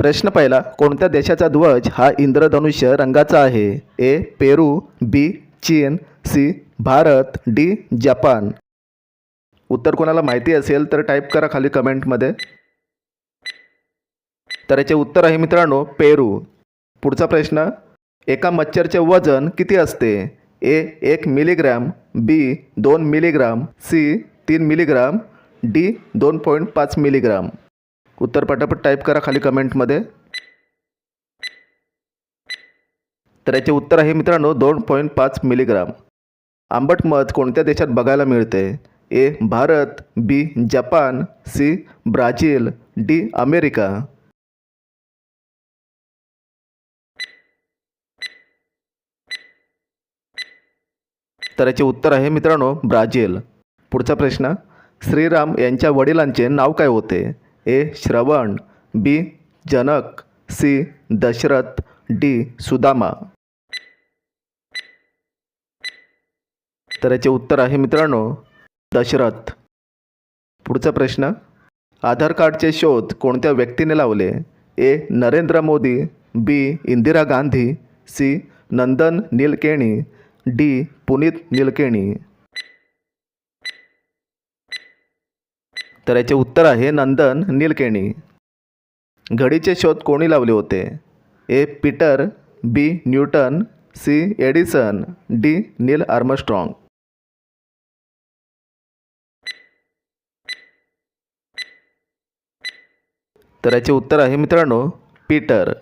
प्रश्न पहिला, कोणत्या देशाचा ध्वज हा इंद्रधनुष्य रंगाचा आहे? ए पेरू, बी चीन, सी भारत, डी जपान. उत्तर कोणाला माहिती असेल तर टाईप करा खाली कमेंटमध्ये. तर याचे उत्तर आहे मित्रांनो पेरू. पुढचा प्रश्न, एका मच्छरचे वजन किती असते? A 1 milligram, B 2 milligram, C 3 milligram, D 2.5 milligram. उत्तर पटापट टाईप करा खाली कमेंटमध्ये. तर याचे उत्तर आहे मित्रांनो 2.5 मिलीग्राम. आंबट मध कोणत्या देशात बघायला मिळते? A Bharat, B Japan, C Brazil, D America. तर याचे उत्तर आहे मित्रांनो ब्राझील. पुढचा प्रश्न, श्रीराम यांच्या वडिलांचे नाव काय होते? ए श्रवण, बी जनक, सी दशरथ, डी सुदामा. तर याचे उत्तर आहे मित्रांनो दशरथ. पुढचा प्रश्न, आधार कार्डचे शोध कोणत्या व्यक्तीने लावले? ए नरेंद्र मोदी, बी इंदिरा गांधी, सी नंदन नीलकेणी, डी पुनीत नीलकेणी. तर याचे उत्तर आहे नंदन नीलकेणी. घडीचे शोध कोणी लावले होते? ए पीटर, बी न्यूटन, सी एडिसन, डी नील आर्मस्ट्रॉंग. तर याचे उत्तर आहे मित्रांनो पीटर.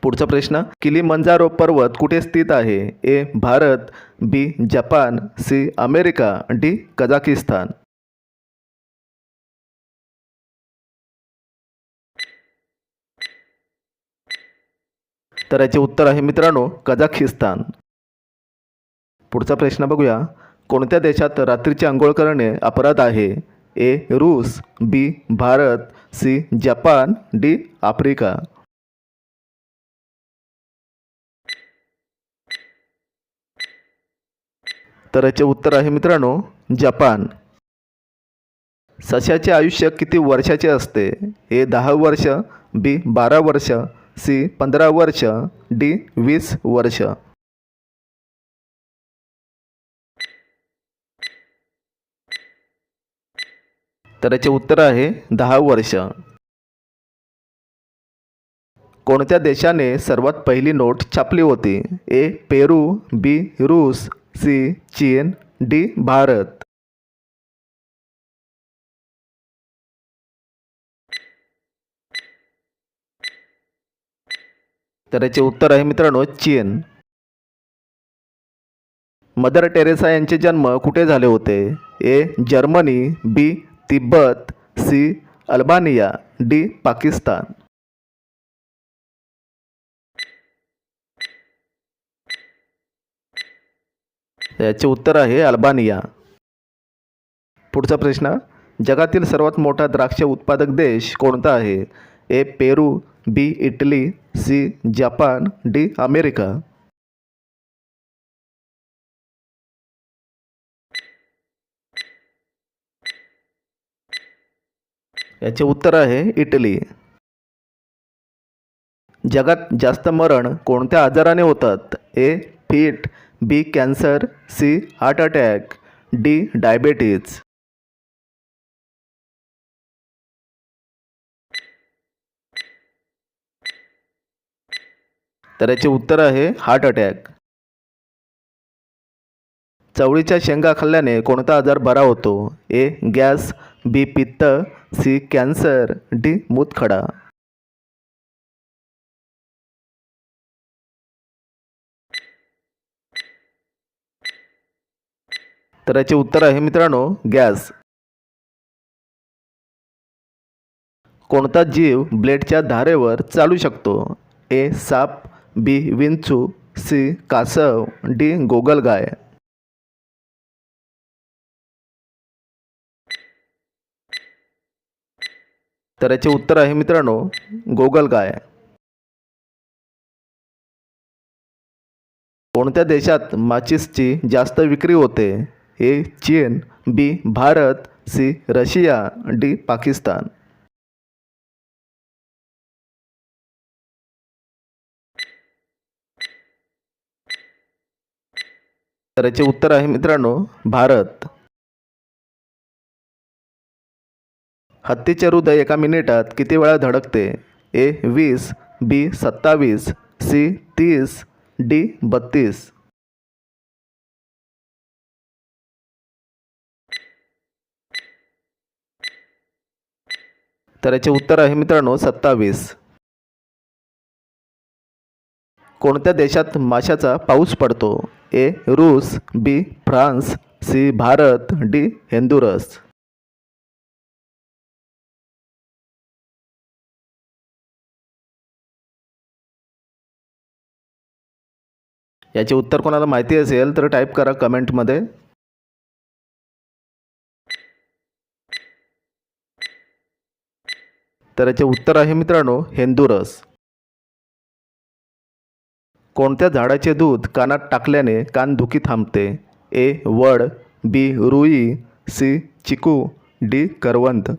पुढचा प्रश्न, किलीमंजारो पर्वत कुठे स्थित आहे? A Bharat, B Japan, C America, D Kazakhstan. तर याचे उत्तर आहे मित्रांनो कझाकिस्तान. पुढचा प्रश्न बघूया, कोणत्या देशात रात्रीची आंघोळ करणे अपराध आहे? ए रूस, B Bharat, C Japan, D Africa. तर याचे उत्तर आहे मित्रांनो जपान. सशाचे आयुष्य किती वर्षाचे असते? ए 10 वर्ष, बी 12 वर्ष, सी 15 वर्ष, डी 20 वर्ष. तर याचे उत्तर आहे 10 वर्ष. कोणत्या देशाने सर्वात पहिली नोट छापली होती? ए पेरू, बी रूस, सी चीन, डी भारत. तर याचे उत्तर आहे मित्रांनो चीन. मदर टेरेसा यांचे जन्म कुठे झाले होते? A Germany, B Tibet, C Albania, D Pakistan. याचे उत्तर आहे अल्बानिया. पुढचा प्रश्न, जगातील सर्वात मोठा द्राक्ष उत्पादक देश कोणता आहे? A Peru, B Italy, C Japan, D America. याचे उत्तर आहे इटली. जगात जास्त मरण कोणत्या आजाराने होतात? A fit, B cancer, C heart attack, D diabetes. तर याचे उत्तर आहे हार्ट अटॅक. चवळीच्या शेंगा खाल्ल्याने कोणता आजार बरा होतो? ए गॅस, बी पित्त, सी कॅन्सर, डी मूतखडा. तर याचे उत्तर आहे मित्रांनो गॅस. कोणता जीव ब्लेडच्या धारेवर चालू शकतो? ए साप, बी विंचू, सी कासव, डी गोगलगाय. तर याचे उत्तर आहे मित्रांनो गोगलगाय. कोणत्या देशात माचीसची जास्त विक्री होते? ए चीन, B Bharat, C Russia, D Pakistan. तर याचे उत्तर आहे मित्रांनो भारत. हत्तीचे हृदय एका मिनिटात किती वेळा धडकते? ए 20, बी 27, सी 30, डी 32. तर याचे उत्तर आहे मित्रांनो 27. कोणत्या देशात माशाचा पाऊस पडतो? ए रूस, बी फ्रान्स, सी भारत, डी हेंदुरस. याचे उत्तर कोणाला माहिती असेल तर टाईप करा कमेंटमध्ये. तर याचे उत्तर आहे मित्रांनो हेंदुरस. कोणत्या झाडाचे दूध कानात टाकल्याने कानदुखी थांबते? ए वड, बी रुई, सी चिकू, डी करवंद.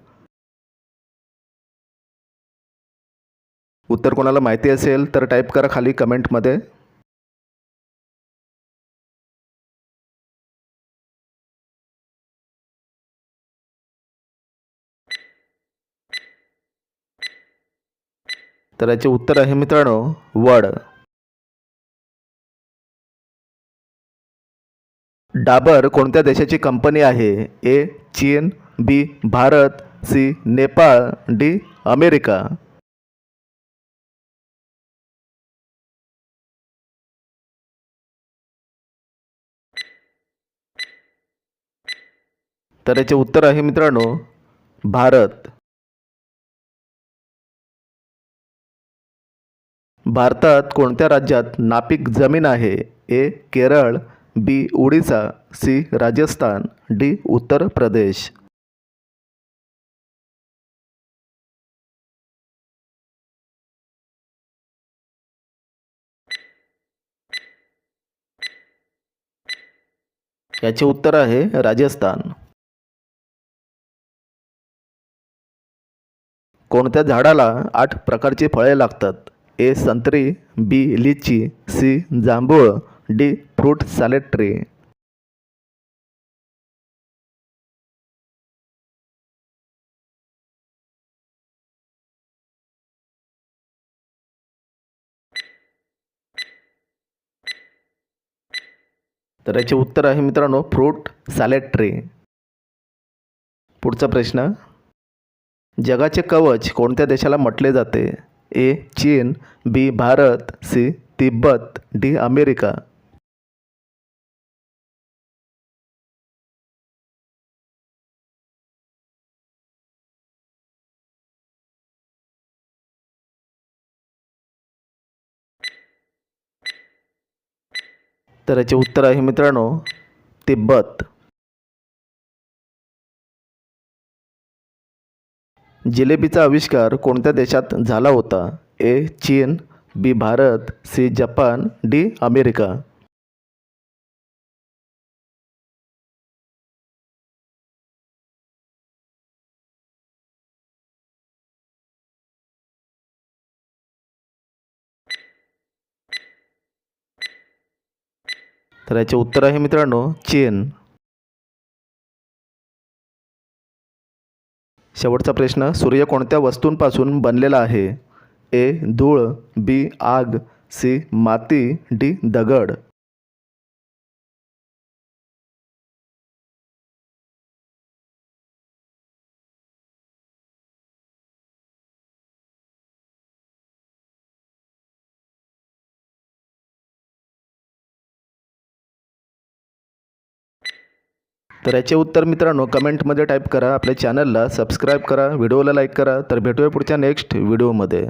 उत्तर कोणाला माहिती असेल तर टाईप करा खाली कमेंटमध्ये. तर याचे उत्तर आहे मित्रांनो वड. डाबर कोणत्या देशाची कंपनी आहे? ए चीन, B Bharat, C Nepal, D America. तर याचे उत्तर आहे मित्रांनो भारत. भारतात कोणत्या राज्यात नापीक जमीन आहे? ए केरळ, बी ओडिसा, सी राजस्थान, डी उत्तर प्रदेश. याचे उत्तर आहे राजस्थान. कोणत्या झाडाला 8 प्रकारची फळे लागतात? ए संत्री, बी लिची, सी जांभूळ, डी फ्रूट सॅलेड ट्री. तर याचे उत्तर आहे मित्रांनो फ्रूट सॅलेड ट्री. पुढचा प्रश्न, जगाचे कवच कोणत्या देशाला म्हटले जाते? ए चीन, B Bharat, C Tibet, D America. तर याचे उत्तर आहे मित्रांनो तिब्बत. जिलेबीचा आविष्कार कोणत्या देशात झाला होता? ए चीन, B Bharat, C Japan, D America. तर याचे उत्तर आहे मित्रांनो चीन. शेवटचा प्रश्न, सूर्य कोणत्या वस्तूंपासून बनलेला आहे? ए धूळ, बी आग, सी माती, डी दगड. तर याचे उत्तर मित्रांनो कमेंटमध्ये टाईप करा. आपल्या चॅनलला सबस्क्राईब करा, व्हिडिओला लाईक करा. तर भेटूया पुढच्या नेक्स्ट व्हिडिओमध्ये.